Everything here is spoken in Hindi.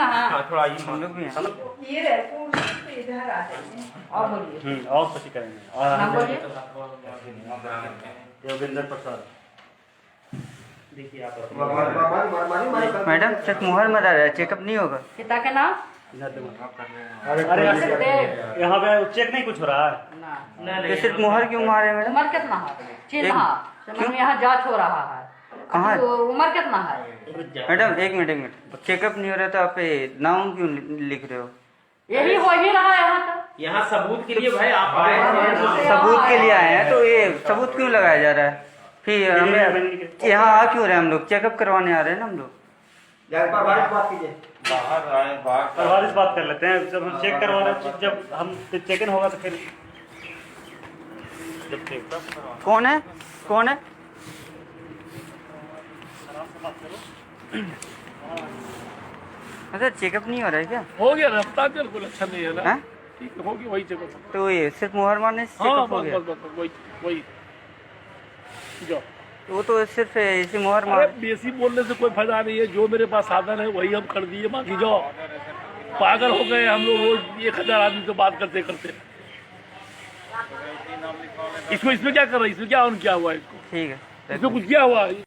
ना। हाँ थोड़ा ये हम लोग भी हैं। ये रहते इधर आ जाइए और बोलिए। और कुछ करेंगे। और नाम बोलिए। योगेंद्र प्रसाद। देखिए आप मैडम सिर्फ मुहर में रह रहा है, चेकअप नहीं होगा? पिता के नाम अरे यहाँ पे चेक नहीं कुछ हो रहा है ना। ये सिर्फ मुहर क्यों मारे मैडम? उम्र कितना है? चिन्ह समझ में यहाँ जांच हो रहा है। कहाँ? तो उम्र कितना है? मैडम एक मिनट चेकअप नहीं हो रहा तो आप नाम क्यों लिख रहे हो? यही हो ही रहा है यहाँ का। यहाँ सबूत के लिए भाई आप आए हैं। सबूत के लिए आए हैं तो ये सबूत क्यों लगाया जा रहा है? फिर हमें यहाँ आ क्यों रहे हैं? हम लोग चेकअप करवाने आ रहे हैं ना हम लोग। बाहर इस बात कर लेते हैं जब हम चेक करवा रहे हैं, जब हम चेक इन होगा तो फिर कौन है कौन है? अच्छा चेकअप नहीं हो रहा है क्या? हो गया रफ्तार बिल्कुल अच्छा नहीं है ना। हाँ? ठीक है, होगी वही चेकअप। तो ये सिर्फ मुहर मारने से हाँ चेकअप हो बस गया? बस बस वही वही जो वो तो सिर्फ इसी मुहर अरे मार। बेसी बोलने से कोई फायदा नहीं है। जो मेरे पास साधन है वही हम कर दिए। बाकी जो पागल हो गए हम लोग, रोज 1000 आदमी से बात करते करते। इसमें क्या कर रहे हैं? इसमें क्या ऑन किया हुआ है? इसको ठीक है इसमें कुछ किया हुआ है?